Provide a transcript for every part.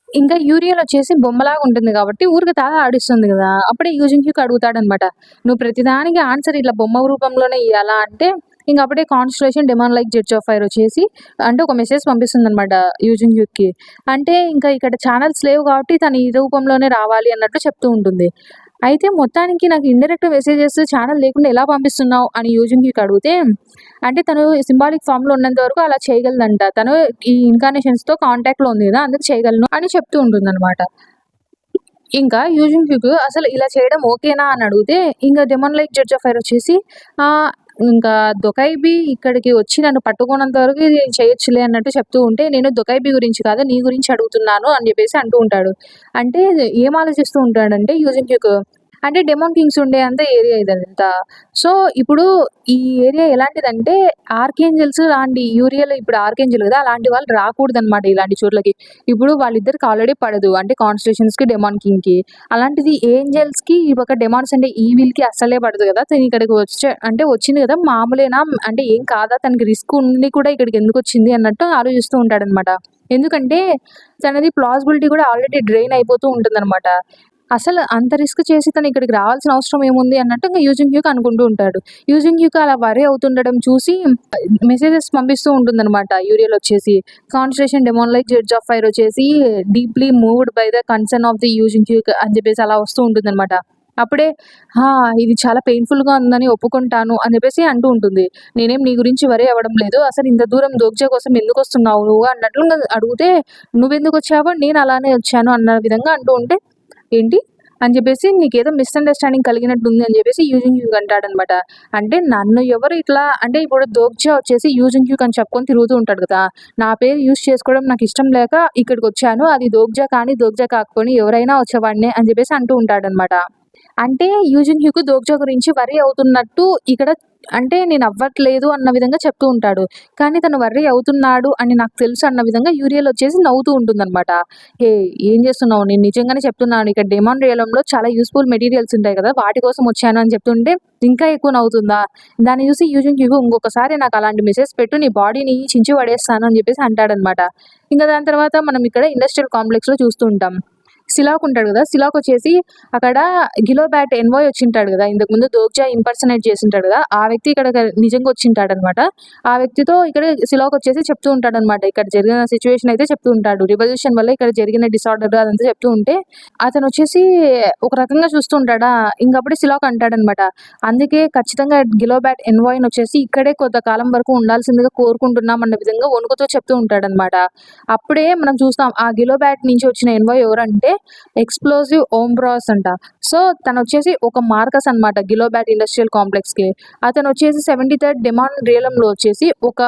ఇంకా యూరియల్ వచ్చేసి బొమ్మలాగా ఉంటుంది కాబట్టి ఊరికే తల ఆడిస్తుంది గదా! అప్పుడే యూజింగ్ క్యూక్ అడుగుతాడనమాట. "నువ్వు ప్రతిదానికి ఆన్సర్ ఇట్లా బొమ్మ రూపంలోనే ఇయ్యాలా?" అంటే ఇంక అప్పుడే constellation demon like judge of fire వచ్చేసి అంటే ఒక మెసేజ్ పంపిస్తుందనమాట యూజింగ్ క్యూక్‌కి. అంటే ఇంకా ఇక్కడ ఛానెల్స్ లేవు కాబట్టి తను ఈ రూపంలోనే రావాలి అన్నట్టు చెప్తూ ఉంటుంది. అయితే మొత్తానికి నాకు ఇండైరెక్ట్ మెసేజెస్ ఛానెల్ లేకుండా ఎలా పంపిస్తున్నావు అని యూజింగ్ క్యూక్ అడిగితే, అంటే తను సింబాలిక్ ఫార్మ్‌లో ఉన్నంత వరకు అలా చేయగలదంట. తను ఈ ఇన్‌కార్నేషన్స్‌తో కాంటాక్ట్‌లో ఉంది గదా! అందుకు చేయగలను అని చెప్తూ ఉంటుందనమాట. ఇంకా యూజింగ్ క్యూక్ అసలు ఇలా చేయడం ఓకేనా అని అడిగితే, ఇంక demon like judge of fire వచ్చేసి ఆహ్, ఇంకా దొకైబీ ఇక్కడికి వచ్చి నన్ను పట్టుకోనంత వరకు ఇది చేయొచ్చులే అన్నట్టు చెప్తూ ఉంటే, నేను దొకైబీ గురించి కాదు నీ గురించి అడుగుతున్నాను అని జెప్పేసి అంటూ ఉంటాడు. అంటే ఏం ఆలోచిస్తూ ఉంటాడంటే యూజింగ్ క్యూక్ అంటే డెమోన్ కింగ్స్ ఉండే అంత ఏరియా ఇదంతా. సో, ఇప్పుడు ఈ ఏరియా ఎలాంటిదంటే ఆర్కేంజెల్స్ లాంటి యూరియాలో ఇప్పుడు ఆర్కేంజెల్ గదా! అలాంటి వాళ్ళు రాకూడదనమాట ఇలాంటి చోట్లకి. ఇప్పుడు వాళ్ళిద్దరికి ఆల్రెడీ పడదు. అంటే కాన్‌స్టలేషన్స్‌కి, డెమాన్ కింగ్‌కి. అలాంటిది ఏంజెల్స్‌కి ఈ పక్క డెమాన్స్ అంటే ఈవిల్‌కి అస్సలే పడదు గదా! తను ఇక్కడికి అంటే వచ్చింది గదా! మామూలేనా? అంటే ఏం కాదా? తనకి రిస్క్ ఉండి కూడా ఇక్కడికి ఎందుకొచ్చింది అన్నట్టు ఆలోచిస్తూ ఉంటాడనమాట. ఎందుకంటే తనది ప్లాజిబిలిటీ కూడా ఆల్రెడీ డ్రైన్ అయిపోతూ ఉంటుందనమాట. అసలు అంత రిస్క్ చేసి తను ఇక్కడికి రావాల్సిన అవసరం ఏముంది అన్నట్టు ఇంక యూజింగ్ క్యూక్ అనుకుంటూ ఉంటాడు. యూజింగ్ క్యూక్ అలా వరీ అవుతుండడం చూసి మెసేజెస్ పంపిస్తూ ఉంటుందనమాట యూరియల్ వచ్చేసి. Conversation demon like judge of fire వచ్చేసి deeply moved by the concern of the using క్యూక్ అని చెప్పేసి అలా వస్తూ ఉంటుందనమాట. అప్పుడే "ఆ! ఇది చాలా పెయిన్‌ఫుల్‌గా ఉందని ఒప్పుకుంటాను" అని చెప్పేసి అంటూ ఉంటుంది. "నేనేం నీ గురించి వరీ అవ్వడం లేదు. అసలు ఇంత దూరం దోక్జా కోసం ఎందుకొస్తున్నావు నువ్వు" అన్నట్లు అడిగితే, "నువ్వెందుకొచ్చావో నేను అలానే వచ్చాను" అన్న విధంగా అంటూ ఉంటే ఏంటి? అని చెప్పేసి నీకేదో మిస్‌అండర్‌స్టాండింగ్ కలిగినట్టుంది అని చెప్పేసి యూజింగ్ క్యూక్ అంటాడనమాట. అంటే నన్ను ఎవరు ఇట్లా అంటే ఇప్పుడు దోగ్జా వచ్చేసి యూజింగ్ క్యూక్ అని చెప్పుకొని తిరుగుతూ ఉంటాడు కదా! నా పేరు యూజ్ చేసుకోవడం నాకిష్టం లేక ఇక్కడికొచ్చాను. అది దోగ్జా కానీ, దోగ్జా కాకపోని ఎవరైనా వచ్చేవాడినే అని చెప్పేసి అంటూ ఉంటాడనమాట. అంటే యూజిన్ హ్యూకు దోగ్జా గురించి వర్రీ అవుతున్నట్టు ఇక్కడ అంటే నేనవ్వట్లేదు అన్న విధంగా చెప్తూ ఉంటాడు. కానీ తను వర్రీ అవుతున్నాడు అని నాకు తెలుసు అన్న విధంగా యూరియల్ వచ్చేసి నవ్వుతూ ఉంటుందనమాట. "హే! ఏం చేస్తున్నావు? నేను నిజంగానే చెప్తున్నాను. ఇక్కడ డెమాన్ రియలంలో చాలా యూజ్‌ఫుల్ మెటీరియల్స్ ఉంటాయి కదా! వాటి కోసం వచ్చాను" అని చెప్తుంటే ఇంకా ఎక్కువ నవ్వుతుందా? దాన్ని చూసి యూజిన్ హ్యూగో "ఇంకొకసారి నాకు అలాంటి మెసేజ్ పెట్టు నీ బాడీని చించి పడేస్తాను" అని చెప్పేసి అంటాడనమాట. ఇంక దాని తర్వాత మనం ఇక్కడ ఇండస్ట్రియల్ కాంప్లెక్స్‌లో చూస్తూ ఉంటాం. సిలాక్ ఉంటాడు గదా! సిలాక్ వచ్చేసి అక్కడ గిలోబాట్ ఎన్‌వాయ్ వచ్చింటాడు గదా! ఇంతకుముందు దోక్జా ఇంపర్సనేట్ చేసుంటాడు గదా! ఆ వ్యక్తి ఇక్కడికి నిజంగా వచ్చింటాడనమాట. ఆ వ్యక్తితో ఇక్కడ సిలాక్ వచ్చేసి చెప్తూ ఉంటాడనమాట. ఇక్కడ జరిగిన సిట్యుయేషన్ అయితే చెప్తూ ఉంటాడు. రివల్యూషన్ వల్ల ఇక్కడ జరిగిన డిసార్డర్ అదంతా చెప్తూ ఉంటే, అతనొచ్చేసి ఒక రకంగా చూస్తూ ఉంటాడా, ఇంకప్పుడే సిలాక్ అంటాడనమాట. అందుకే ఖచ్చితంగా గిలోబాట్ ఎన్‌వాయ్‌నొచ్చేసి ఇక్కడే కొంతకాలం వరకు ఉండాల్సిందిగా కోరుకుంటున్నాం అన్న విధంగా వణుకుతూ చెప్తూ ఉంటాడనమాట. అప్పుడే మనం చూస్తాం ఆ గిలోబాట్ నుంచి వచ్చిన ఎన్‌వాయ్ ఎవరంటే ఎక్స్‌ప్లోజివ్ ఓంబ్రాస్ అంట. సో, తనొచ్చేసి ఒక మార్కస్ అనమాట గిలోబాట్ ఇండస్ట్రియల్ కాంప్లెక్స్‌కి. అతనొచ్చేసి 73 డెమాన్ రియలంలో వచ్చేసి ఒక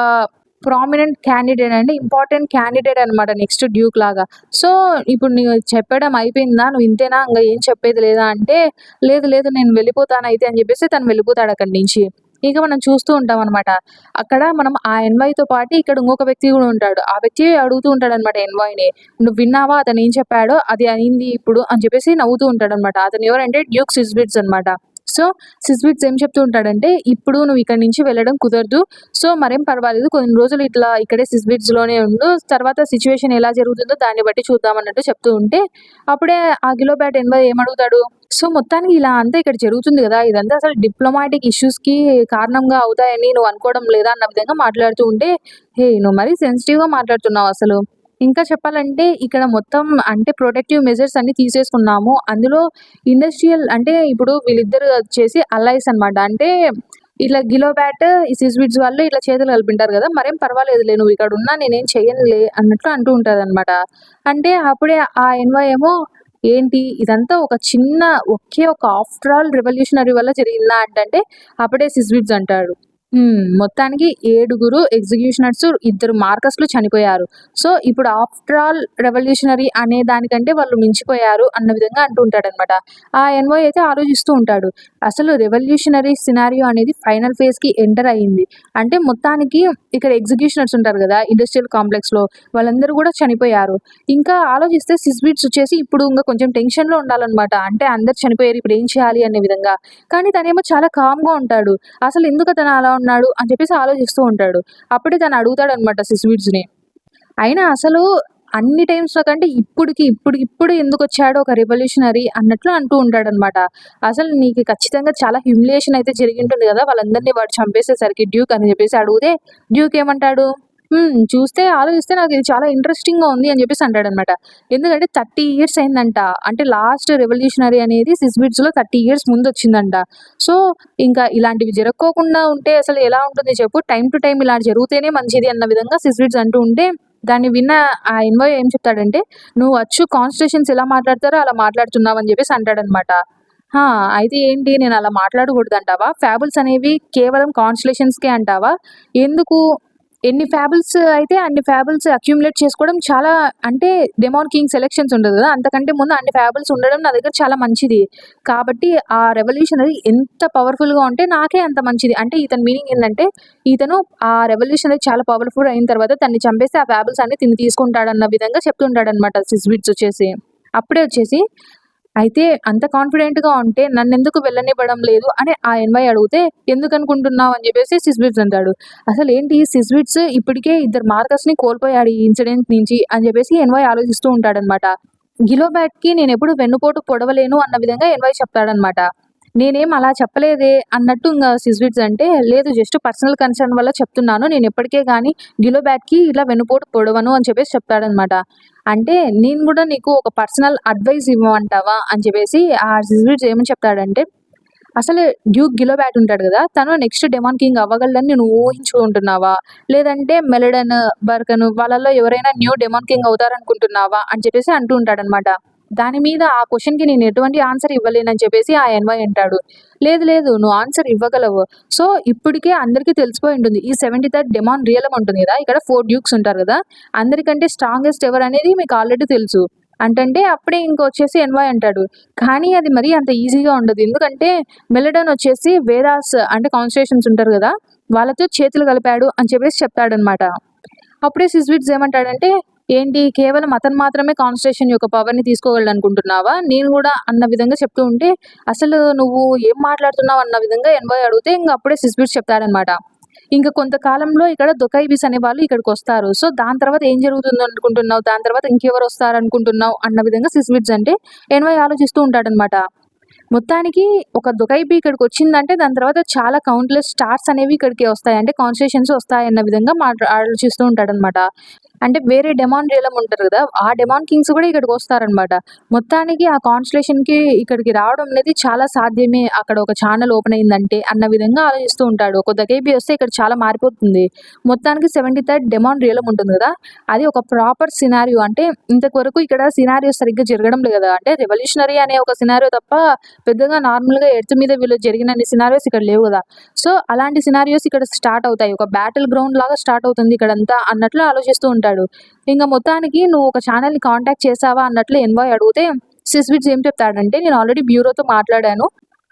ప్రామినెంట్ క్యాండిడేట్ అంటే ఇంపార్టెంట్ క్యాండిడేట్ అనమాట నెక్స్ట్ డ్యూక్ లాగా. సో, ఇప్పుడు నీవు చెప్పడం అయిపోయిందా? నువ్వు ఇంతేనా? ఇంగ ఏం చెప్పేది లేదా? అంటే, లేదు లేదు నేను వెళ్ళిపోతానయితే అని చెప్పేసి తను వెళ్ళిపోతాడు అక్కడి నుంచి. ఇక మనం చూస్తూ ఉంటామనమాట. అక్కడ మనం ఆ ఎన్‌వైతో పాటు ఇక్కడ ఇంకొక వ్యక్తి గూడా ఉంటాడు. ఆ వ్యక్తి అడుగుతూ ఉంటాడనమాట ఎన్‌వైని. "నువ్వు విన్నావా అతనేం చెప్పాడో? అది అయింది ఇప్పుడు" అని చెప్పేసి నవ్వుతూ ఉంటాడనమాట. అతను ఎవరంటే డ్యూక్ సిస్బిట్స్ అనమాట. సో, సిస్బిట్స్ ఏం చెప్తూ ఉంటాడంటే, "ఇప్పుడు నువ్వు ఇక్కడి నుంచి వెళ్ళడం కుదరదు. సో, మరేం పర్వాలేదు. కొన్ని రోజులు ఇట్లా ఇక్కడే సిస్బిట్స్‌లోనే ఉండు. తర్వాత సిట్యుయేషన్ ఎలా జరుగుతుందో దాన్ని బట్టి చూద్దాం" అన్నట్టు చెప్తూ ఉంటే, అప్పుడే ఆ గిలోబాట్ ఎన్‌వై ఏమడుగుతాడు? సో, మొత్తానికి ఇలా అంతా ఇక్కడ జరుగుతుంది గదా! ఇదంతా అసలు డిప్లొమాటిక్ ఇష్యూస్‌కి కారణంగా అవుతాయని నువ్వు అనుకోవడం లేదా? అన్న విధంగా మాట్లాడుతూ ఉంటే, "హేయ్! నువ్వు మరీ సెన్సిటివ్‌గా మాట్లాడుతున్నావు అసలు." ఇంకా చెప్పాలంటే ఇక్కడ మొత్తం అంటే ప్రొటెక్టివ్ మెజర్స్ అన్నీ తీసేసుకున్నాము. అందులో ఇండస్ట్రియల్ అంటే ఇప్పుడు వీళ్ళిద్దరు వచ్చేసి అలైస్ అనమాట. అంటే ఇట్లా గిలోబాట్, ఈ సిస్విట్స్ వాళ్ళు ఇట్లా చేతులు కలిపింటారు గదా! మరేం పర్వాలేదులే నువ్వు ఇక్కడున్నా నేనేం చెయ్యనులే అన్నట్లు అంటూ ఉంటారనమాట. అంటే అప్పుడే ఆ ఎన్‌వై ఏమో ఏంటి ఇదంతా ఒక చిన్న ఒకే ఒక ఆఫ్టర్ ఆల్ రివల్యూషనరీ వల్ల జరిగిందా అంటే అప్పుడే సిస్విట్స్ అంటాడు. మొత్తానికి 7 ఎగ్జిక్యూషనర్స్, 2 మార్కస్‌లు చనిపోయారు. సో, ఇప్పుడు ఆఫ్టర్ ఆల్ రెవల్యూషనరీ అనే దానికంటే వాళ్ళు మించిపోయారు అన్న విధంగా అంటూ ఉంటాడనమాట. ఆ ఎన్‌వై అయితే ఆలోచిస్తూ ఉంటాడు. అసలు రెవల్యూషనరీ సినారియో అనేది ఫైనల్ ఫేజ్‌కి ఎంటర్ అయింది. అంటే మొత్తానికి ఇక్కడ ఎగ్జిక్యూషనర్స్ ఉంటారు గదా! ఇండస్ట్రియల్ కాంప్లెక్స్‌లో వాళ్ళందరూ గూడా చనిపోయారు. ఇంకా ఆలోచిస్తే సిస్బిట్స్ వచ్చేసి ఇప్పుడు ఇంక కొంచెం టెన్షన్‌లో ఉండాలనమాట. అంటే అందరూ చనిపోయారు ఇప్పుడు ఏం చేయాలి అనే విధంగా. కానీ తనేమో చాలా కామ్‌గా ఉంటాడు. అసలెందుకు అతను అలా ఉన్నాడు అని చెప్పేసి ఆలోచిస్తూ ఉంటాడు. అప్పుడే తను అడుగుతాడనమాట సిస్విట్స్‌ని. అయినా అసలు అన్ని టైమ్స్‌లో కంటే ఇప్పుడు ఎందుకొచ్చాడు ఒక రెవల్యూషనరీ అన్నట్లు అంటూ ఉంటాడనమాట. అసలు నీకు ఖచ్చితంగా చాలా హ్యూమిలియేషన్ అయితే జరిగింటుంది గదా! వాళ్ళందరిని వాడు చంపేసేసరికి డ్యూక్ అని జెప్పేసి అడిగితే డ్యూక్ ఏమంటాడు? ఆలోచిస్తే నాకిది చాలా ఇంట్రెస్టింగ్‌గా ఉంది అని జెప్పేసి అంటాడనమాట. ఎందుకంటే 30 ఇయర్స్ అయిందంట. అంటే లాస్ట్ రెవల్యూషనరీ అనేది సిస్‌బిట్స్‌లో 30 ఇయర్స్ ముందొచ్చిందంట. సో, ఇంకా ఇలాంటివి జరక్కోకుండా ఉంటే అసలు ఎలా ఉంటుంది చెప్పు? టైమ్ టు టైమ్ ఇలా జరిగితేనే మంచిది అన్న విధంగా సిస్‌బిట్స్ అంటూ ఉంటే, దాన్ని విన్న ఆ ఎన్‌వై ఏం చెప్తాడంటే, "నువ్వు అచ్చు కాన్స్టిట్యూషన్స్ ఎలా మాట్లాడతారో అలా మాట్లాడుతున్నావు" అని జెప్పేసి అంటాడనమాట. "హా! అయితే ఏంటి నేనలా మాట్లాడకూడదంటావా? ఫ్యాబుల్స్ అనేవి కేవలం కాన్స్టిలేషన్స్‌కే అంటావా? ఎందుకు? ఎన్ని ఫ్యాబుల్స్ అయితే అన్ని ఫ్యాబుల్స్ అక్యుములేట్ చేసుకోవడం చాలా అంటే డెమాన్ కింగ్ సెలక్షన్స్ ఉంటది గదా! అంతకంటే ముందు అన్ని ఫ్యాబుల్స్ ఉండడం నా దగ్గర చాలా మంచిది. కాబట్టి ఆ రెవల్యూషనరీ ఎంత పవర్‌ఫుల్‌గా ఉంటే నాకే అంత మంచిది." అంటే ఇతని మీనింగ్ ఏందంటే, ఇతను ఆ రెవల్యూషనరీ చాలా పవర్‌ఫుల్ అయిన తర్వాత తనని చంపేస్తే ఆ ఫ్యాబుల్స్ అన్ని తిను తీసుకుంటాడన్న విధంగా చెప్తుంటాడనమాట సిస్‌బిట్స్ వచ్చేసి. అప్పుడే వచ్చేసి అయితే అంత కాన్ఫిడెంట్‌గా ఉంటే నన్నెందుకు వెళ్ళనివ్వడం లేదు అని ఆ ఎన్‌వై అడిగితే, "ఎందుకనుకుంటున్నావు?" అని చెప్పేసి సిస్‌బిట్స్ అంటాడు. అసలేంటి సిస్‌బిట్స్ ఇప్పటికే ఇద్దరు మార్కర్స్‌ని కోల్పోయాడు ఈ ఇన్సిడెంట్ నుంచి అని చెప్పేసి ఎన్‌వై ఆలోచిస్తూ ఉంటాడనమాట. గిలోబాట్‌కి నేనెప్పుడు వెన్నుపోటు పొడవలేను అన్న విధంగా ఎన్‌వై చెప్తాడనమాట. నేనేం అలా చెప్పలేదే అన్నట్టు ఇంగ సిస్‌బిట్స్ అంటే, లేదు జస్ట్ పర్సనల్ కన్సర్న్ వల్ల చెప్తున్నాను. నేనెప్పటికే గాని గిలోబాట్‌కి ఇలా వెన్నుపోటు పొడవను అని చెప్పేసి చెప్తాడనమాట. అంటే నేను గూడా నీకు ఒక పర్సనల్ అడ్వైస్ ఇవ్వమంటావా అని చెప్పేసి ఆ సిస్‌బిట్స్ ఏమని చెప్తాడంటే, అసలు డ్యూక్ గిలోబాట్ ఉంటాడు గదా! తను నెక్స్ట్ డెమాన్ కింగ్ అవ్వగలడని నువ్వు ఊహించుకుంటున్నావా? లేదంటే మెలడన్, బర్కన్ వాళ్ళలో ఎవరైనా న్యూ డెమాన్ కింగ్ అవుతారనుకుంటున్నావా? అని చెప్పేసి అంటూ ఉంటాడనమాట. దాని మీద ఆ క్వెషన్‌కి నేను ఎటువంటి ఆన్సర్ ఇవ్వలేనని చెప్పేసి ఆ ఎన్‌వై అంటాడు. లేదు లేదు నువ్వు ఆన్సర్ ఇవ్వగలవు. సో, ఇప్పటికే అందరికీ తెలిసిపోయి ఉంటుంది. ఈ 73 డెమాన్ రియలమ్ ఉంటుంది గదా! ఇక్కడ 4 డ్యూక్స్ ఉంటారు గదా! అందరికంటే స్ట్రాంగెస్ట్ ఎవరనేది మీకు ఆల్రెడీ తెలుసు. అంటంటే అప్పుడే ఇంకొచ్చేసి ఎన్‌వై అంటాడు. కానీ అది మరీ అంత ఈజీగా ఉండదు. ఎందుకంటే మెలడన్ వచ్చేసి వేదాస్ అంటే కాన్స్టిట్యూషన్స్ ఉంటారు గదా! వాళ్ళతో చేతులు కలిపాడు అని చెప్పేసి చెప్తాడనమాట. అప్పుడే సిస్‌బిట్స్ ఏమంటాడంటే, "ఏంటి కేవలం అతను మాత్రమే కాన్స్టిట్యూషన్ యొక్క పవర్‌ని తీసుకోగలడనుకుంటున్నావా? నేను గూడా" అన్న విధంగా చెప్తూ ఉంటే, "అసలు నువ్వు ఏం మాట్లాడుతున్నావు?" అన్న విధంగా ఎన్‌వై అడిగితే ఇంగ అప్పుడే సిస్‌బిట్స్ చెప్తాడనమాట. ఇంక కొంతకాలంలో ఇక్కడ దొకైబీస్ అనేవాళ్ళు ఇక్కడికొస్తారు. సో, దాని తర్వాత ఏం జరుగుతుందనుకుంటున్నావు? దాని తర్వాత ఇంకెవరొస్తారనుకుంటున్నావు? అన్న విధంగా సిస్‌బిట్స్ అంటే, ఎన్‌వై ఆలోచిస్తూ ఉంటాడనమాట. మొత్తానికి ఒక దొకైబీ ఇక్కడికొచ్చిందంటే దాని తర్వాత చాలా కౌంట్‌లెస్ స్టార్స్ అనేవి ఇక్కడికి వస్తాయి. అంటే కాన్స్టిట్యూషన్స్ వస్తాయన్న విధంగా ఆలోచిస్తూ ఉంటాడనమాట. అంటే వేరే డెమాన్ రియలమ్ ఉంటారు గదా! ఆ డెమాన్ కింగ్స్ గూడా ఇక్కడికొస్తారనమాట. మొత్తానికి ఆ కాన్స్టిట్యూషన్‌కి ఇక్కడికి రావడం అనేది చాలా సాధ్యమే. అక్కడ ఒక ఛానెల్ ఓపెన్ అయిందంటే అన్న విధంగా ఆలోచిస్తూ ఉంటాడు. ఒక దొకైబీ వస్తే ఇక్కడ చాలా మారిపోతుంది. మొత్తానికి 73 డెమాన్ రియలమ్ ఉంటుంది గదా! అది ఒక ప్రాపర్ సినారియో అంటే ఇంతవరకు ఇక్కడ సినారియో సరిగ్గా జరగడం లేదు గదా! అంటే రెవల్యూషనరీ అనే ఒక సినారియో తప్ప పెద్దగా నార్మల్‌గా ఎర్త్ మీద వీళ్ళు జరిగినన్ని సినారియోస్ ఇక్కడ లేవు గదా! సో, అలాంటి సినారియోస్ ఇక్కడ స్టార్ట్ అవుతాయి. ఒక బ్యాటిల్ గ్రౌండ్ లాగా స్టార్ట్ అవుతుంది ఇక్కడంతా అన్నట్లు ఆలోచిస్తూ ఉంటాడు. ఇంక మొత్తానికి "నువ్వు ఒక ఛానెల్‌ని కాంటాక్ట్ చేశావా?" అన్నట్లు ఎన్‌వాయ్ అడిగితే సిస్‌బిట్స్ ఏం చెప్తాడంటే, "నేను ఆల్రెడీ బ్యూరోతో మాట్లాడాను"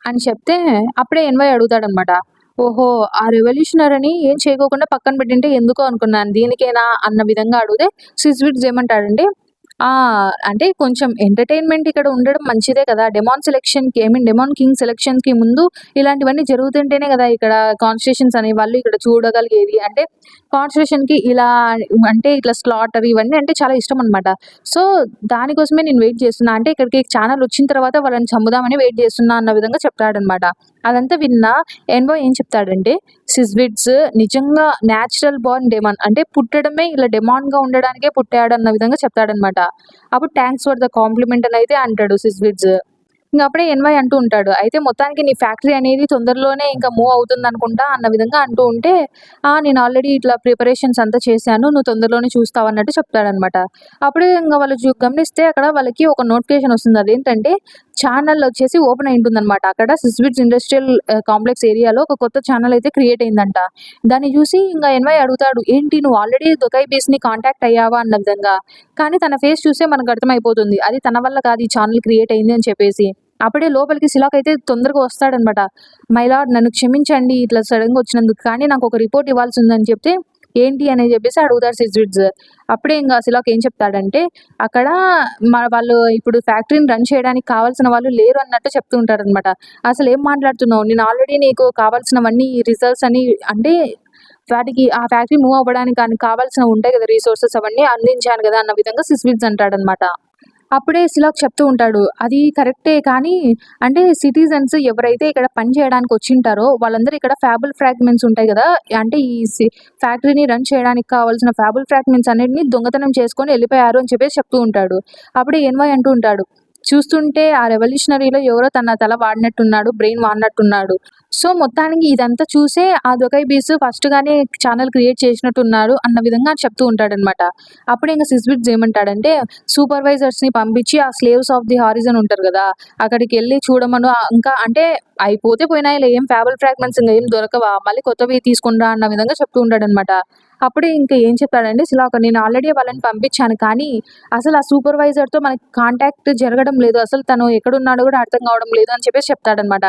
అని చెప్తే అప్పుడే ఎన్‌వై అడుగుతాడనమాట. "ఓహో! ఆ రెవల్యూషనరీని ఏం చేయకోకుండా పక్కన పెట్టింటే ఎందుకో అనుకున్నాను. దీనికేనా?" అన్న విధంగా అడిగితే సిస్‌బిట్స్ ఏమంటాడంటే ఆ! అంటే కొంచెం ఎంటర్‌టైన్‌మెంట్ ఇక్కడ ఉండడం మంచిదే కదా! డెమాన్ కింగ్ సెలక్షన్‌కి ముందు ఇలాంటివన్నీ జరుగుతుంటేనే కదా! ఇక్కడ కాన్స్టిట్యూషన్స్ అనేవాళ్ళు ఇక్కడ చూడగలిగేది. అంటే కాన్స్టిట్యూషన్‌కి ఇలా అంటే ఇట్లా స్లాటర్ ఇవన్నీ అంటే చాలా ఇష్టమనమాట. సో, దానికోసమే నేను వెయిట్ చేస్తున్నా. అంటే ఇక్కడికి ఛానెల్ వచ్చిన తర్వాత వాళ్ళని చంపుదామని వెయిట్ చేస్తున్నా అన్న విధంగా చెప్తాడనమాట. అదంతా విన్న ఎన్‌బో ఏం చెప్తాడంటే, సిస్‌బిట్స్ నిజంగా న్యాచురల్ బోర్న్ డెమాన్ అంటే పుట్టడమే ఇలా డెమాన్‌గా ఉండడానికే పుట్టాడన్న విధంగా చెప్తాడనమాట. అప్పుడు థాంక్స్ ఫర్ ద కాంప్లిమెంట్ అనయితే అంటాడు సిస్‌బిట్స్. ఇంక అప్పుడే ఎన్‌వై అంటూ ఉంటాడు. అయితే మొత్తానికి నీ ఫ్యాక్టరీ అనేది తొందరలోనే ఇంకా మూవ్ అవుతుందనుకుంటా అన్న విధంగా అంటూ ఉంటే, నేను ఆల్రెడీ ఇట్లా ప్రిపరేషన్స్ అంతా చేశాను. నువ్వు తొందరలోనే చూస్తావు అన్నట్టు చెప్తాడనమాట. అప్పుడే ఇంగ వాళ్ళు గమనిస్తే అక్కడ వాళ్ళకి ఒక నోటిఫికేషన్ వస్తుంది. అదేంటంటే ఛానెల్ వచ్చేసి ఓపెన్ అయి ఉంటుందనమాట. అక్కడ సిస్‌బిట్స్ ఇండస్ట్రియల్ కాంప్లెక్స్ ఏరియాలో ఒక కొత్త ఛానెల్ అయితే క్రియేట్ అయిందంట. దాన్ని చూసి ఇంగ ఎన్‌వై అడుగుతాడు. "ఏంటి నువ్వు ఆల్రెడీ దొకై బేస్‌ని కాంటాక్ట్ అయ్యావా?" అన్న విధంగా. కానీ తన ఫేస్ చూస్తే మనకు అర్థమైపోతుంది. అది తన వల్ల కాదు ఈ ఛానెల్ క్రియేట్ అయింది అని చెప్పేసి. అప్పుడే లోపలికి సిలాక్ అయితే తొందరగా వస్తాడనమాట. "మై లార్డ్ నన్ను క్షమించండి ఇట్లా సడెన్‌గా వచ్చినందుకు. కానీ నాకు ఒక రిపోర్ట్ ఇవ్వాల్సిందని" చెప్తే, "ఏంటి?" అని చెప్పేసి అడుగుతాడు సిస్‌బిట్స్. అప్పుడే ఇంగ సిలాక్ ఏం చెప్తాడంటే, అక్కడ వాళ్ళు ఇప్పుడు ఫ్యాక్టరీని రన్ చేయడానికి కావాల్సిన వాళ్ళు లేరు అన్నట్టు చెప్తూ ఉంటారనమాట. "అసలేం మాట్లాడుతున్నావు? నేను ఆల్రెడీ నీకు కావాల్సినవన్నీ రిజల్ట్స్ అని అంటే వాటికి ఆ ఫ్యాక్టరీ మూవ్ అవ్వడానికి కావాల్సినవి ఉంటాయి కదా రిసోర్సెస్, అవన్నీ అందించాను కదా అన్న విధంగా సిస్విట్జ్ అంటాడనమాట. అప్పుడే సిలాక్ చెప్తూ ఉంటాడు. అది కరెక్టే కానీ అంటే సిటిజన్స్ ఎవరైతే ఇక్కడ పని చేయడానికి వచ్చింటారో వాళ్ళందరూ ఇక్కడ ఫ్యాబుల్ ఫ్రాగ్మెంట్స్ ఉంటాయి గదా! అంటే ఈ ఫ్యాక్టరీని రన్ చేయడానికి కావాల్సిన ఫ్యాబుల్ ఫ్రాగ్మెంట్స్ అన్నిటిని దొంగతనం చేసుకొని ఎళ్ళిపోయారు అని చెప్పేసి చెప్తూ ఉంటాడు. అప్పుడే ఎన్‌వై అంటూ ఉంటాడు. చూస్తుంటే ఆ రెవల్యూషనరీలో ఎవరో తన తల వాడినట్టున్నాడు. బ్రెయిన్ వాడినట్టున్నాడు. సో, మొత్తానికి ఇదంతా చూసే ఆ దొకై బీస్ ఫస్ట్‌గానే ఛానెల్ క్రియేట్ చేసినట్టున్నారు అన్న విధంగా చెప్తూ ఉంటాడనమాట. అప్పుడే ఇంక సిస్విట్జ్ ఏమంటాడంటే సూపర్వైజర్స్‌ని పంపించి ఆ స్లేవ్స్ ఆఫ్ ది హారిజన్ ఉంటారు గదా! అక్కడికెళ్ళి చూడమను. ఇంకా అంటే అయిపోతే పోయినాయిలే, ఏం ఫ్యాబుల్ ఫ్రాగ్మెంట్స్ ఇంగ ఏం దొరకవా? మళ్ళీ కొత్తవి తీసుకొని రా అన్న విధంగా చెప్తూ ఉంటాడనమాట. అప్పుడే ఇంక ఏం చెప్తాడంటే సిలాక్, నేను ఆల్రెడీ వాళ్ళని పంపించాను. కానీ అసలు ఆ సూపర్వైజర్‌తో మనకి కాంటాక్ట్ జరగడం లేదు. అసలు తను ఎక్కడున్నాడో కూడా అర్థం కావడం లేదు అని చెప్పేసి చెప్తాడనమాట.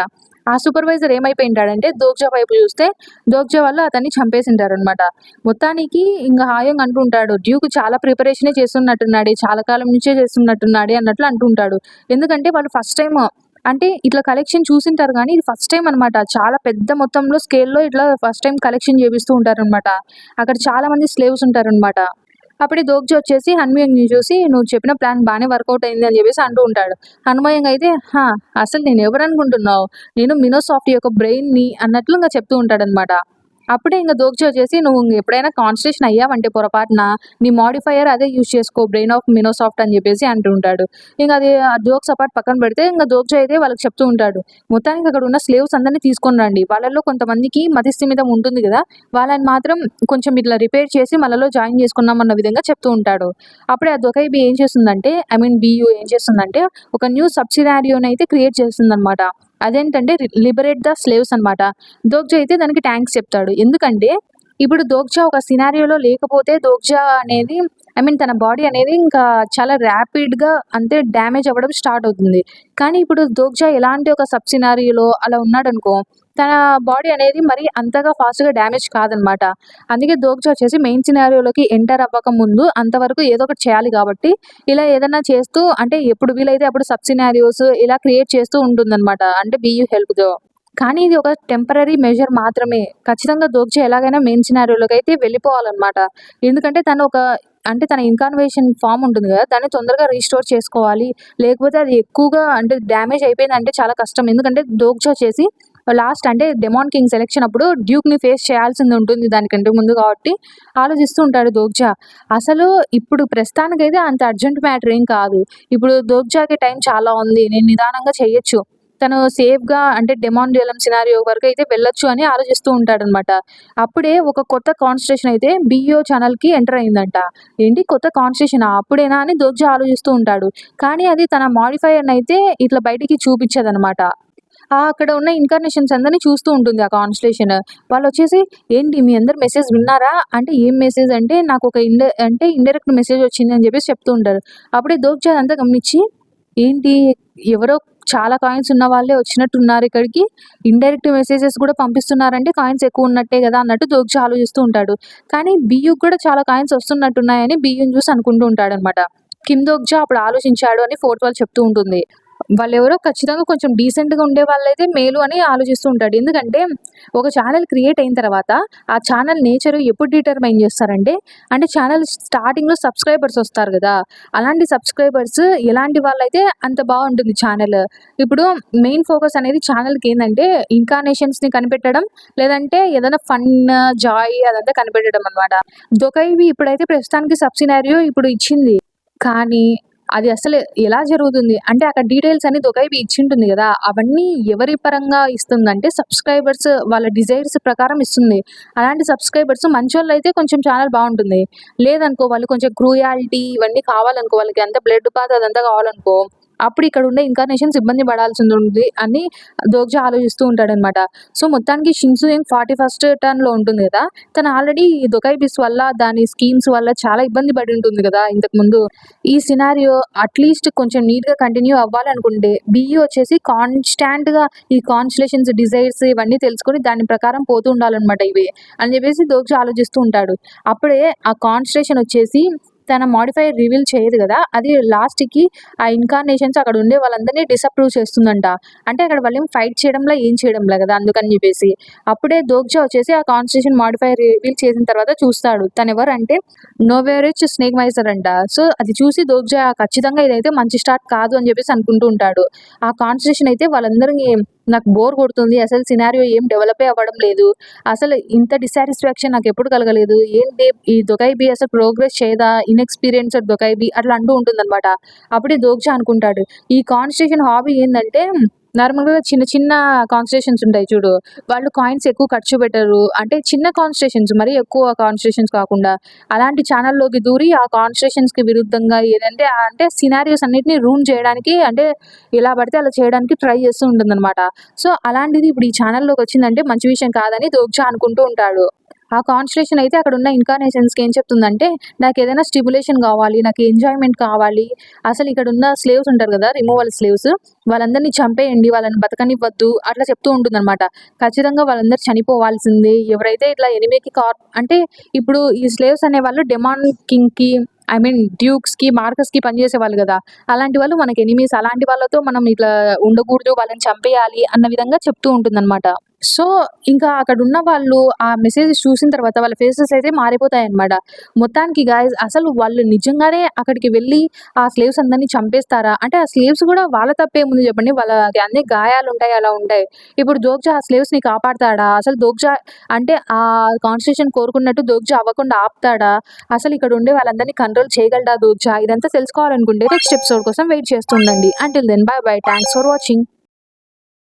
ఆ సూపర్వైజర్ ఏమైపోయింటాడంటే దోగ్జా వైపు చూస్తే దోగ్జా వాళ్ళు అతన్ని చంపేసింటారనమాట. మొత్తానికి ఇంక హాయంగ్ అంటూ ఉంటాడు. డ్యూక్ చాలా ప్రిపరేషనే చేస్తున్నట్టున్నాడే, చాలా కాలం నుంచే చేస్తున్నట్టున్నాడే అన్నట్లు అంటూ ఉంటాడు. ఎందుకంటే వాళ్ళు ఫస్ట్ టైమ్ అంటే ఇట్లా కలెక్షన్ చూసింటారు గానీ ఇది ఫస్ట్ టైమ్ అనమాట. చాలా పెద్ద మొత్తంలో స్కేల్‌లో ఇట్లా ఫస్ట్ టైమ్ కలెక్షన్ చేపిస్తూ ఉంటారనమాట. అక్కడ చాలా మంది స్లేవ్స్ ఉంటారనమాట. అప్పుడే దోగ్జా వచ్చేసి హనుమయంగ్‌ని చూసి, "నువ్వు చెప్పిన ప్లాన్ బానే వర్కౌట్ అయింది" అని చెప్పేసి అంటూ ఉంటాడు. హనుమయంగ్ అయితే, "హా! అసలు నేనెవరనుకుంటున్నావు? నేను మినోసాఫ్ట్ యొక్క బ్రెయిన్‌ని" అన్నట్లు ఇంక చెప్తూ ఉంటాడనమాట. అప్పుడే ఇంక దోగ్జా వచ్చేసి, "నువ్వు ఎప్పుడైనా కాన్స్టిట్యూషన్ అయ్యావంటే పొరపాటున నీ మోడిఫైయర్ అదే యూజ్ చేసుకో, బ్రెయిన్ ఆఫ్ మినోసాఫ్ట్" అని చెప్పేసి అంటూ ఉంటాడు. ఇంక అది ఆ జోక్స్ అపార్ట్ పక్కన పెడితే ఇంక దోగ్జా అయితే వాళ్ళకి చెప్తూ ఉంటాడు. "మొత్తానికి అక్కడ ఉన్న స్లేవ్స్ అందరిని తీసుకొని రండి. వాళ్ళలో కొంతమందికి మతిస్థిమితం ఉంటుంది కదా! వాళ్ళని మాత్రం కొంచెం ఇట్లా రిపేర్ చేసి మనలో జాయిన్ చేసుకున్నాం" అన్న విధంగా చెప్తూ ఉంటాడు. అప్పుడే ఆ దొకైబీ ఏం చేస్తుందంటే బీయూ ఏం చేస్తుందంటే ఒక న్యూ సబ్సినారియోనైతే క్రియేట్ చేస్తుందనమాట. అదేంటంటే లిబరేట్ ద స్లేవ్స్ అనమాట. దోగ్జా అయితే దానికి థాంక్స్ చెప్తాడు. ఎందుకంటే ఇప్పుడు దోగ్జా ఒక సినారియోలో లేకపోతే దోగ్జా అనేది తన బాడీ అనేది ఇంకా చాలా ర్యాపిడ్‌గా అంతే డ్యామేజ్ అవ్వడం స్టార్ట్ అవుతుంది. కానీ ఇప్పుడు దోగ్జా ఎలాంటి ఒక సబ్ సినారియోలో అలా ఉన్నాడనుకో, తన బాడీ అనేది మరి అంతగా ఫాస్ట్‌గా డ్యామేజ్ కాదనమాట. అందుకే దోగ్జా వచ్చేసి మెయిన్ సినారియోలోకి ఎంటర్ అవ్వక ముందు అంతవరకు ఏదో ఒకటి చేయాలి కాబట్టి ఇలా ఏదన్నా చేస్తూ అంటే ఎప్పుడు వీలైతే అప్పుడు సబ్ సినారియోస్ ఇలా క్రియేట్ చేస్తూ ఉంటుందనమాట. అంటే బీయూ హెల్ప్‌తో. కానీ ఇది ఒక టెంపరరీ మెజర్ మాత్రమే. ఖచ్చితంగా దోగ్జా ఎలాగైనా మెయిన్ సినారియోలోకైతే వెళ్ళిపోవాలనమాట. ఎందుకంటే తను ఒక అంటే తన ఇన్కార్నేషన్ ఫార్మ్ ఉంటుంది గదా! దాన్ని తొందరగా రీస్టోర్ చేసుకోవాలి. లేకపోతే అది ఎక్కువగా అంటే డ్యామేజ్ అయిపోయిందంటే చాలా కష్టం. ఎందుకంటే దోగ్జా వచ్చేసి లాస్ట్ అంటే డెమాన్ కింగ్ సెలక్షన్ అప్పుడు డ్యూక్‌ని ఫేస్ చేయాల్సింది ఉంటుంది దానికంటే ముందు కాబట్టి ఆలోచిస్తూ ఉంటాడు దోగ్జా. అసలు ఇప్పుడు ప్రస్తుతానికైతే అంత అర్జెంట్ మ్యాటర్ ఏం కాదు. ఇప్పుడు దోగ్జాకి టైం చాలా ఉంది. నేను నిదానంగా చేయొచ్చు. తను సేఫ్‌గా అంటే డెమాన్ డ్యూయలం సినారియో వరకైతే వెళ్ళొచ్చు అని ఆలోచిస్తూ ఉంటాడనమాట. అప్పుడే ఒక కొత్త కాన్స్టిట్యూషన్ అయితే బీఈఓ ఛానెల్‌కి ఎంటర్ అయిందంట. ఏంటి కొత్త కాన్స్టిట్యూషనా? అప్పుడేనా అని దోగ్జా ఆలోచిస్తూ ఉంటాడు. కానీ అది తన మోడిఫైయర్‌నైతే ఇట్లా బయటికి చూపిచ్చదనమాట. అక్కడ ఉన్న ఇన్‌కార్నేషన్స్ అందరిని చూస్తూ ఉంటుంది ఆ కాన్స్టిట్యూషన్. వాళ్ళొచ్చేసి, "ఏంటి మీ అందరు మెసేజ్ విన్నారా?" అంటే, "ఏం మెసేజ్?" అంటే, "నాకొక ఇండైరెక్ట్ మెసేజ్ వచ్చింది" అని చెప్పేసి చెప్తూ ఉంటారు. అప్పుడే దోగ్జా అదంతా గమనిచ్చి, "ఏంటి ఎవరో చాలా కాయిన్స్ ఉన్న వాళ్ళే వచ్చినట్టున్నారు ఇక్కడికి. ఇండైరెక్ట్ మెసేజెస్ కూడా పంపిస్తున్నారంటే కాయిన్స్ ఎక్కువ ఉన్నట్టే గదా!" అన్నట్టు దోగ్జా ఆలోచిస్తూ ఉంటాడు. కానీ బీయూకి కూడా చాలా కాయిన్స్ వస్తున్నట్టున్నాయని బీయూని చూసి అనుకుంటూ ఉంటాడనమాట. కిమ్ దోగ్జా అప్పుడు ఆలోచించాడు అని ఫోర్త్ వాల్ చెప్తూ ఉంటుంది. వాళ్ళెవరో ఖచ్చితంగా కొంచెం డీసెంట్‌గా ఉండేవాళ్ళైతే మేలు అని ఆలోచిస్తూ ఉంటాడు. ఎందుకంటే ఒక ఛానెల్ క్రియేట్ అయిన తర్వాత ఆ ఛానెల్ నేచర్ ఎప్పుడు డిటర్మైన్ చేస్తారంటే, అంటే ఛానెల్ స్టార్టింగ్‌లో సబ్స్క్రైబర్స్ వస్తారు గదా! అలాంటి సబ్స్క్రైబర్స్ ఎలాంటి వాళ్ళైతే అంత బావుంటుంది ఛానెల్. ఇప్పుడు మెయిన్ ఫోకస్ అనేది ఛానెల్‌కేందంటే ఇన్‌కార్నేషన్స్‌ని కనిపెట్టడం, లేదంటే ఏదైనా ఫన్, జాయ్ అదంతా కనిపెట్టడం అనమాట. దొకైవి ఇప్పుడైతే ప్రస్తుతానికి సబ్ సినారియో ఇప్పుడు ఇచ్చింది. కానీ అది అసలు ఎలా జరుగుతుంది? అంటే అక్కడ డీటెయిల్స్ అన్ని దొకైబి ఇచ్చింటుంది గదా! అవన్నీ ఎవరి పరంగా ఇస్తుందంటే సబ్స్క్రైబర్స్ వాళ్ళ డిజైర్స్ ప్రకారం ఇస్తుంది. అలాంటి సబ్స్క్రైబర్స్ మంచోళ్ళైతే కొంచెం ఛానెల్ బావుంటుంది. లేదనుకో వాళ్ళు కొంచెం క్రూయాలిటీ ఇవన్నీ కావాలనుకో, వాళ్ళకి అంత బ్లడ్ బాత్ అదంతా కావాలనుకో, అప్పుడు ఇక్కడ ఉండే ఇన్‌కార్నేషన్స్ ఇబ్బంది పడాల్సిందుంది అని దోగ్జా ఆలోచిస్తూ ఉంటాడనమాట. సో, మొత్తానికి షిన్‌సూయింగ్ 41st టర్న్‌లో ఉంటుంది గదా! తను ఆల్రెడీ దొకైబిస్ వల్ల, దాని స్కీమ్స్ వల్ల చాలా ఇబ్బంది పడి ఉంటుంది గదా! ఇంతకుముందు. ఈ సినారియో అట్‌లీస్ట్ కొంచెం నీట్‌గా కంటిన్యూ అవ్వాలనుకుంటే బీఈ వచ్చేసి కాన్‌స్టాంట్‌గా ఈ కాన్‌స్టెలేషన్స్, డిజైర్స్ ఇవన్నీ తెలుసుకొని దాని ప్రకారం పోతూ ఉండాలనమాట ఇవి అని చెప్పేసి దోగ్జా ఆలోచిస్తూ ఉంటాడు. అప్పుడే ఆ కాన్‌స్టెలేషన్ వచ్చేసి తన మాడిఫైయర్ రివీల్ చేయదు కదా, అది లాస్ట్కి ఆ ఇన్కార్నేషన్స్ అక్కడ ఉండే వాళ్ళందరినీ డిసప్రూవ్ చేస్తుందంట. అంటే అక్కడ వాళ్ళు ఏం ఫైట్ చేయడంలో ఏం చేయడంలే కదా, అందుకని చెప్పేసి అప్పుడే దోగ్జా వచ్చేసి ఆ కాన్స్టిట్యూషన్ మాడిఫైయర్ రివీల్ చేసిన తర్వాత చూస్తాడు తను ఎవరు అంటే నోవేరిచ్ స్నేక్ మైసర్ అంట. సో అది చూసి దోగ్జా ఖచ్చితంగా ఇదైతే మంచి స్టార్ట్ కాదు అని చెప్పేసి అనుకుంటూ ఉంటాడు. ఆ కాన్స్టిట్యూషన్ అయితే వాళ్ళందరినీ నాకు బోర్ కొడుతుంది, అసలు సినారియో ఏం డెవలపే అవ్వడం లేదు, అసలు ఇంత డిసాటిస్ఫాక్షన్ నాకు ఎప్పుడు కలగలేదు, ఏంటి ఈ దొకైబీ అసలు ప్రోగ్రెస్ చేయదా, ఇన్ఎక్స్పీరియన్స్డ్ దొకైబీ అట్లా అంటూ ఉంటుందన్నమాట. అప్పుడే దోగ్జా అనుకుంటాడు ఈ కాన్స్టిట్యూషన్ హాబీ ఏంటంటే నార్మల్గా చిన్న చిన్న కాన్స్టిట్యూషన్స్ ఉంటాయి చూడు, వాళ్ళు కాయిన్స్ ఎక్కువ ఖర్చు పెట్టరు, అంటే చిన్న కాన్స్టిట్యూషన్స్ మరి ఎక్కువ కాన్స్టిట్యూషన్స్ కాకుండా అలాంటి ఛానల్లోకి దూరి ఆ కాన్స్టిట్యూషన్స్కి విరుద్ధంగా ఏదంటే అంటే సినారియోస్ అన్నిటిని రూమ్ చేయడానికి, అంటే ఇలా పడితే అలా చేయడానికి ట్రై చేస్తూ ఉంటుందన్నమాట. సో అలాంటిది ఇప్పుడు ఈ ఛానల్లోకి వచ్చిందంటే మంచి విషయం కాదని దోగ్జా అనుకుంటూ ఉంటాడు. ఆ కాన్స్టిట్యూషన్ అయితే అక్కడ ఉన్న ఇన్కార్నేషన్స్కి ఏం చెప్తుందంటే నాకు ఏదైనా స్టిమ్యులేషన్ కావాలి, నాకు ఎంజాయ్మెంట్ కావాలి, అసలు ఇక్కడ ఉన్న స్లేవ్స్ ఉంటారు కదా రిమూవల్ స్లేవ్స్, వాళ్ళందరినీ చంపేయండి, వాళ్ళని బతకనివ్వద్దు అట్లా చెప్తూ ఉంటుందన్నమాట. ఖచ్చితంగా వాళ్ళందరూ చనిపోవాల్సిందే, ఎవరైతే ఇట్లా ఎనిమికి అంటే ఇప్పుడు ఈ స్లేవ్స్ అనే వాళ్ళు డెమాన్ కింగ్కి ఐ మీన్ డ్యూక్స్కి మార్కస్కి పనిచేసే వాళ్ళు కదా, అలాంటి వాళ్ళు మనకి ఎనిమీస్, అలాంటి వాళ్ళతో మనం ఇట్లా ఉండకూడదు, వాళ్ళని చంపేయాలి అన్న విధంగా చెప్తూ ఉంటుందన్నమాట. సో ఇంకా అక్కడ ఉన్న వాళ్ళు ఆ మెసేజ్ చూసిన తర్వాత వాళ్ళ ఫేసెస్ అయితే మారిపోతాయన్నమాట. మొత్తానికి గాయస్ అసలు వాళ్ళు నిజంగానే అక్కడికి వెళ్ళి ఆ స్లేవ్స్ అందరినీ చంపేస్తారా అంటే ఆ స్లేవ్స్ కూడా వాళ్ళ తప్పేముంది చెప్పండి, వాళ్ళకి అన్ని గాయాలు ఉంటాయి, అలా ఉంటాయి. ఇప్పుడు దోగ్జా ఆ స్లేవ్స్ని కాపాడతాడా, అసలు దోగ్జా అంటే ఆ కాన్స్టిట్యూషన్ కోరుకున్నట్టు దోగ్జా అవ్వకుండా ఆపుతాడా, అసలు ఇక్కడ ఉండే వాళ్ళందరినీ కంట్రోల్ చేయగలడా దోగ్జా, ఇదంతా తెలుసుకోవాలనుకుంటే నెక్స్ట్ ఎపిసోడ్ కోసం వెయిట్ చేస్తుండండి. Until then bye bye, thanks for watching.